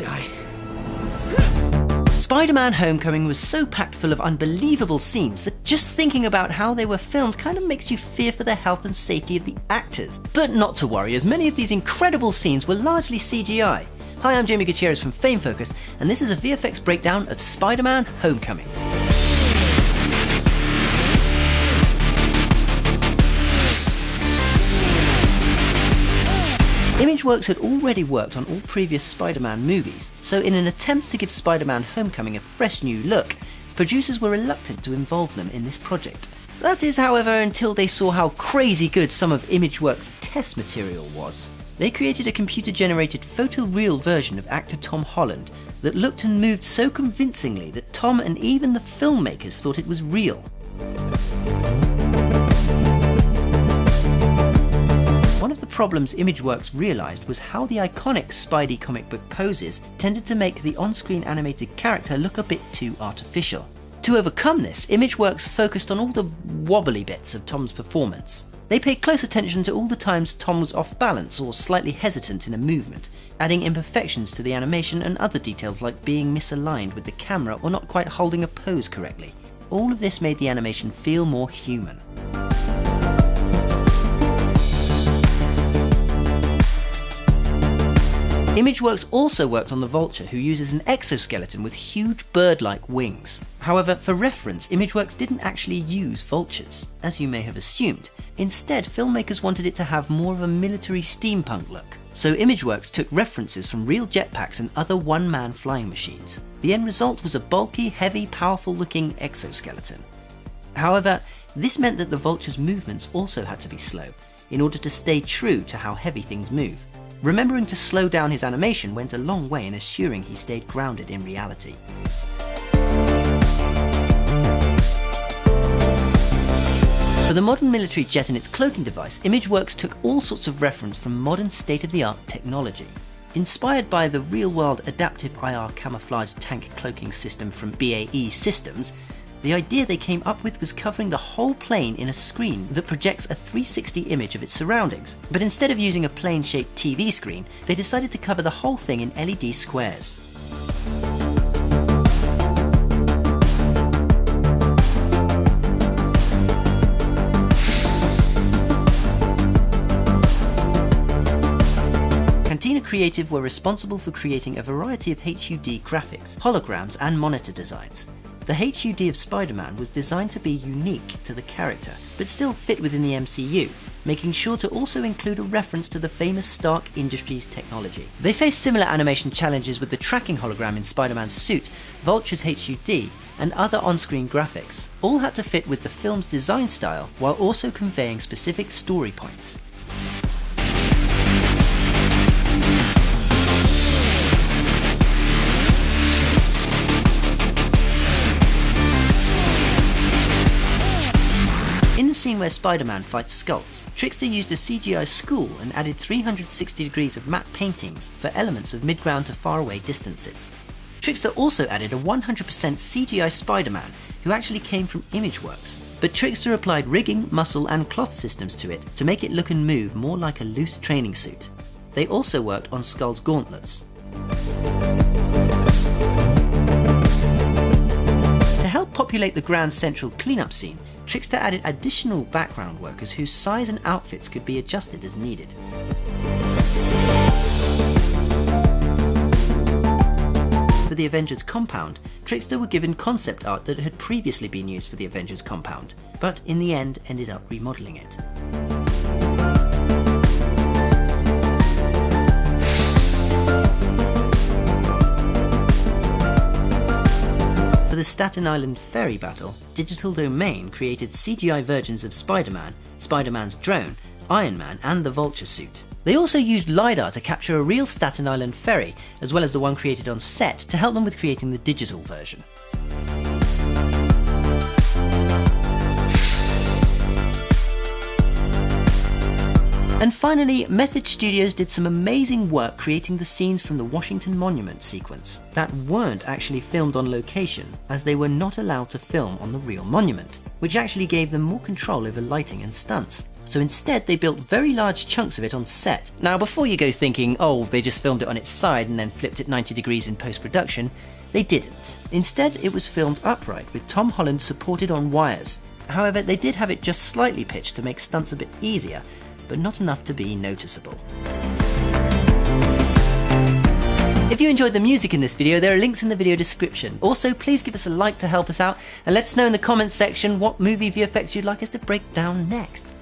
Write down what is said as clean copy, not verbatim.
guy. Spider-Man Homecoming was so packed full of unbelievable scenes that just thinking about how they were filmed kind of makes you fear for the health and safety of the actors. But not to worry, as many of these incredible scenes were largely CGI. Hi, I'm Jamie Gutierrez from Fame Focus, and this is a VFX breakdown of Spider-Man Homecoming. Imageworks had already worked on all previous Spider-Man movies, so in an attempt to give Spider-Man Homecoming a fresh new look, producers were reluctant to involve them in this project. That is, however, until they saw how crazy good some of Imageworks' test material was. They created a computer-generated photoreal version of actor Tom Holland that looked and moved so convincingly that Tom and even the filmmakers thought it was real. One of the problems Imageworks realised was how the iconic Spidey comic book poses tended to make the on-screen animated character look a bit too artificial. To overcome this, Imageworks focused on all the wobbly bits of Tom's performance. They paid close attention to all the times Tom was off balance or slightly hesitant in a movement, adding imperfections to the animation and other details like being misaligned with the camera or not quite holding a pose correctly. All of this made the animation feel more human. Imageworks also worked on the Vulture, who uses an exoskeleton with huge bird-like wings. However, for reference, Imageworks didn't actually use vultures, as you may have assumed. Instead, filmmakers wanted it to have more of a military steampunk look. So Imageworks took references from real jetpacks and other one-man flying machines. The end result was a bulky, heavy, powerful-looking exoskeleton. However, this meant that the Vulture's movements also had to be slow, in order to stay true to how heavy things move. Remembering to slow down his animation went a long way in assuring he stayed grounded in reality. For the modern military jet and its cloaking device, Imageworks took all sorts of reference from modern state-of-the-art technology. Inspired by the real-world adaptive IR camouflage tank cloaking system from BAE Systems, the idea they came up with was covering the whole plane in a screen that projects a 360 image of its surroundings. But instead of using a plane-shaped TV screen, they decided to cover the whole thing in LED squares. Cantina Creative were responsible for creating a variety of HUD graphics, holograms, and monitor designs. The HUD of Spider-Man was designed to be unique to the character, but still fit within the MCU, making sure to also include a reference to the famous Stark Industries technology. They faced similar animation challenges with the tracking hologram in Spider-Man's suit, Vulture's HUD, and other on-screen graphics. All had to fit with the film's design style, while also conveying specific story points. In the scene where Spider-Man fights Skulls, Trickster used a CGI school and added 360 degrees of matte paintings for elements of mid-ground to faraway distances. Trickster also added a 100% CGI Spider-Man, who actually came from Imageworks, but Trickster applied rigging, muscle and cloth systems to it to make it look and move more like a loose training suit. They also worked on Skull's gauntlets. To help populate the Grand Central cleanup scene, Trickster added additional background workers whose size and outfits could be adjusted as needed. For the Avengers compound, Trickster were given concept art that had previously been used for the Avengers compound, but in the end ended up remodeling it. For the Staten Island ferry battle, Digital Domain created CGI versions of Spider-Man, Spider-Man's drone, Iron Man and the Vulture suit. They also used LiDAR to capture a real Staten Island ferry, as well as the one created on set, to help them with creating the digital version. And finally, Method Studios did some amazing work creating the scenes from the Washington Monument sequence that weren't actually filmed on location, as they were not allowed to film on the real monument, which actually gave them more control over lighting and stunts. So instead they built very large chunks of it on set. Now before you go thinking, oh, they just filmed it on its side and then flipped it 90 degrees in post-production, they didn't. Instead it was filmed upright with Tom Holland supported on wires. However, they did have it just slightly pitched to make stunts a bit easier, but not enough to be noticeable. If you enjoyed the music in this video, there are links in the video description. Also, please give us a like to help us out, and let us know in the comments section what movie VFX you'd like us to break down next.